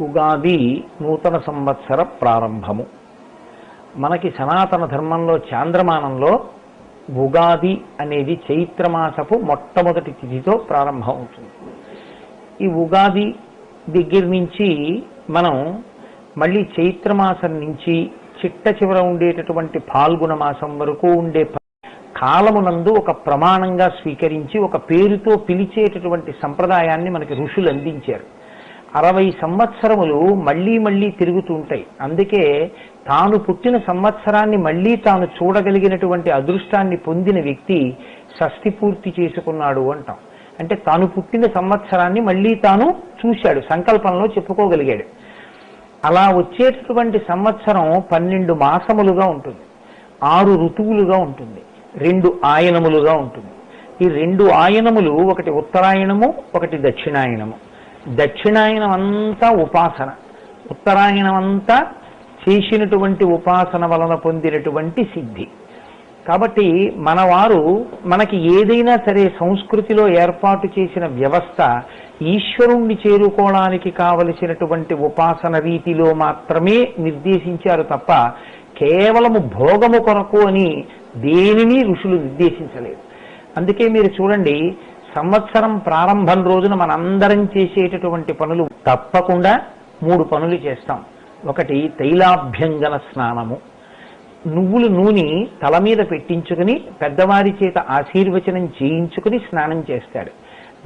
ఉగాది నూతన సంవత్సర ప్రారంభము. మనకి సనాతన ధర్మంలో చాంద్రమానంలో ఉగాది అనేది చైత్రమాసపు మొట్టమొదటి తిథితో ప్రారంభం అవుతుంది. ఈ ఉగాది దగ్గర నుంచి మనం మళ్ళీ చైత్రమాసం నుంచి చిట్ట చివర ఉండేటటువంటి ఫాల్గుణ మాసం వరకు ఉండే కాలమునందు ఒక ప్రమాణంగా స్వీకరించి ఒక పేరుతో పిలిచేటటువంటి సంప్రదాయాన్ని మనకి ఋషులు అందించారు. 60 సంవత్సరములు మళ్ళీ మళ్ళీ తిరుగుతుంటాయి. అందుకే తాను పుట్టిన సంవత్సరాన్ని మళ్ళీ తాను చూడగలిగినటువంటి అదృష్టాన్ని పొందిన వ్యక్తి షష్ఠి పూర్తి చేసుకున్నాడు అంటాం. అంటే తాను పుట్టిన సంవత్సరాన్ని మళ్ళీ తాను చూశాడు, సంకల్పంలో చెప్పుకోగలిగాడు. అలా వచ్చేటటువంటి సంవత్సరం 12 మాసములుగా ఉంటుంది, 6 ఋతువులుగా ఉంటుంది, 2 ఆయనములుగా ఉంటుంది. ఈ 2 ఆయనములు, ఒకటి ఉత్తరాయణము, ఒకటి దక్షిణాయనము. దక్షిణాయనం అంతా ఉపాసన, ఉత్తరాయణం అంతా చేసినటువంటి ఉపాసన వలన పొందినటువంటి సిద్ధి. కాబట్టి మనవారు మనకి ఏదైనా సరే సంస్కృతిలో ఏర్పాటు చేసిన వ్యవస్థ ఈశ్వరుణ్ణి చేరుకోవడానికి కావలసినటువంటి ఉపాసన రీతిలో మాత్రమే నిర్దేశించారు తప్ప కేవలము భోగము కొరకు అని దేనిని ఋషులు నిర్దేశించలేదు. అందుకే మీరు చూడండి, సంవత్సరం ప్రారంభం రోజున మనందరం చేసేటటువంటి పనులు తప్పకుండా 3 పనులు చేస్తాం. ఒకటి తైలాభ్యంగన స్నానము. నువ్వులు నూనె తల మీద పెట్టించుకుని పెద్దవారి చేత ఆశీర్వచనం చేయించుకుని స్నానం చేస్తాడు.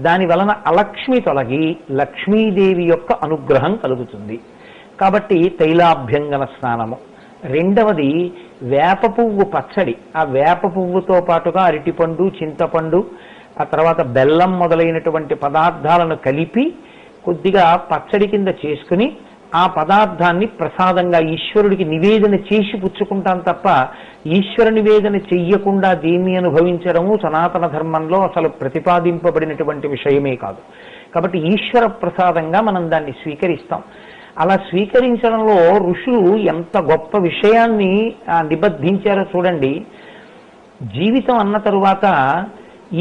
దాని వలన అలక్ష్మి తొలగి లక్ష్మీదేవి యొక్క అనుగ్రహం కలుగుతుంది. కాబట్టి తైలాభ్యంగన స్నానము. రెండవది వేప పువ్వు పచ్చడి. ఆ వేప పువ్వుతో పాటుగా అరటిపండు, చింతపండు, ఆ తర్వాత బెల్లం మొదలైనటువంటి పదార్థాలను కలిపి కొద్దిగా పచ్చడి కింద చేసుకుని ఆ పదార్థాన్ని ప్రసాదంగా ఈశ్వరుడికి నివేదన చేసి పుచ్చుకుంటాం తప్ప ఈశ్వర నివేదన చెయ్యకుండా దీన్ని అనుభవించడము సనాతన ధర్మంలో అసలు ప్రతిపాదింపబడినటువంటి విషయమే కాదు. కాబట్టి ఈశ్వర ప్రసాదంగా మనం దాన్ని స్వీకరిస్తాం. అలా స్వీకరించడంలో ఋషులు ఎంత గొప్ప విషయాన్ని నిబద్ధించారో చూడండి. జీవితం అన్న తరువాత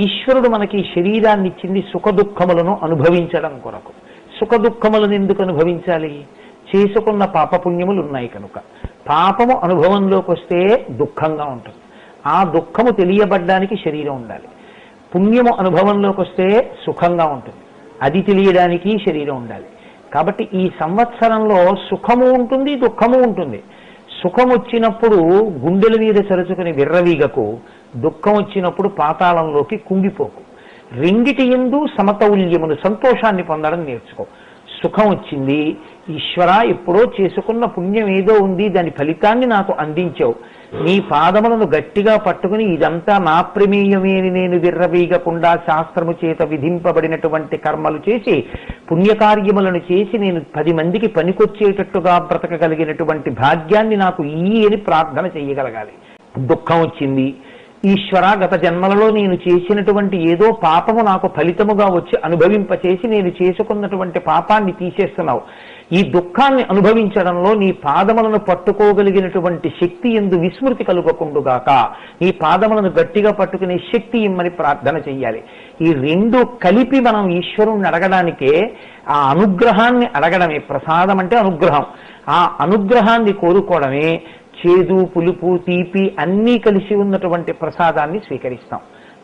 ఈశ్వరుడు మనకి శరీరాన్ని ఇచ్చింది సుఖ దుఃఖములను అనుభవించడం కొరకు. సుఖ దుఃఖములను ఎందుకు అనుభవించాలి? చేసుకున్న పాపపుణ్యములు ఉన్నాయి కనుక. పాపము అనుభవంలోకి వస్తే దుఃఖంగా ఉంటుంది, ఆ దుఃఖము తెలియబడ్డానికి శరీరం ఉండాలి. పుణ్యము అనుభవంలోకి వస్తే సుఖంగా ఉంటుంది, అది తెలియడానికి శరీరం ఉండాలి. కాబట్టి ఈ సంవత్సరంలో సుఖము ఉంటుంది, దుఃఖము ఉంటుంది. సుఖం వచ్చినప్పుడు గుండెల మీద చరుచుకుని విర్రవీగకు, దుఃఖం వచ్చినప్పుడు పాతాళంలోకి కుంగిపోకు. రెండిటి యందు సమతౌల్యమును, సంతోషాన్ని పొందడం నేర్చుకో. సుఖం వచ్చింది, ఈశ్వర ఎప్పుడో చేసుకున్న పుణ్యం ఏదో ఉంది, దాని ఫలితాన్ని నాకు అందించావు. నీ పాదములను గట్టిగా పట్టుకుని ఇదంతా నా ప్రమేయమే అని నేను విర్రవీగకుండా శాస్త్రము చేత విధింపబడినటువంటి కర్మలు చేసి పుణ్యకార్యములను చేసి నేను 10 మందికి పనికొచ్చేటట్టుగా బ్రతకగలిగినటువంటి భాగ్యాన్ని నాకు ఇయ్యి అని ప్రార్థన చెయ్యగలగాలి. దుఃఖం వచ్చింది, ఈశ్వర గత జన్మలలో నేను చేసినటువంటి ఏదో పాపము నాకు ఫలితముగా వచ్చి అనుభవింపచేసి నేను చేసుకున్నటువంటి పాపాన్ని తీసేస్తున్నావు. ఈ దుఃఖాన్ని అనుభవించడంలో నీ పాదములను పట్టుకోగలిగినటువంటి శక్తి యందు విస్మృతి కలుగకుండుగాక, నీ పాదములను గట్టిగా పట్టుకునే శక్తి ఇమ్మని ప్రార్థన చెయ్యాలి. ఈ 2 కలిపి మనం ఈశ్వరుణ్ణి అడగడానికే, ఆ అనుగ్రహాన్ని అడగడమే. ప్రసాదం అంటే అనుగ్రహం. ఆ అనుగ్రహాన్ని కోరుకోవడమే చేదు, పులుపు, తీపి అన్నీ కలిసి ఉన్నటువంటి ప్రసాదాన్ని స్వీకరిస్తాం.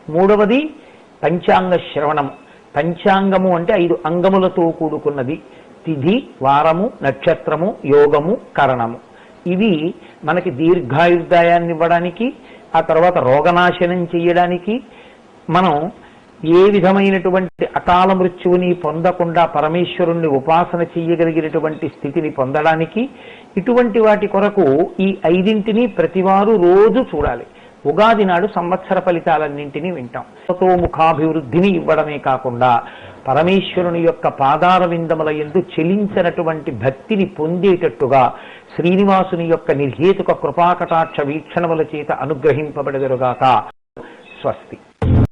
మూడవది పంచాంగ శ్రవణము. పంచాంగము అంటే 5 అంగములతో కూడుకున్నది. తిథి, వారము, నక్షత్రము, యోగము, కరణము. ఇవి మనకి దీర్ఘాయుర్దాయాన్ని ఇవ్వడానికి, ఆ తర్వాత రోగనాశనం చేయడానికి, మనం ఏ విధమైనటువంటి అకాల మృత్యువుని పొందకుండా పరమేశ్వరుణ్ణి ఉపాసన చెయ్యగలిగినటువంటి స్థితిని పొందడానికి, ఇటువంటి వాటి కొరకు ఈ 5ంటిని ప్రతివారు రోజు చూడాలి. ఉగాది నాడు సంవత్సర ఫలితాలన్నింటినీ వింటాం. ముఖాభివృద్ధిని ఇవ్వడమే కాకుండా పరమేశ్వరుని యొక్క పాదార విందముల యందు చెలించినటువంటి భక్తిని పొందేటట్టుగా శ్రీనివాసుని యొక్క నిర్హేతుక కృపాకటాక్ష వీక్షణముల చేత అనుగ్రహింపబడెదరుగాక. స్వస్తి.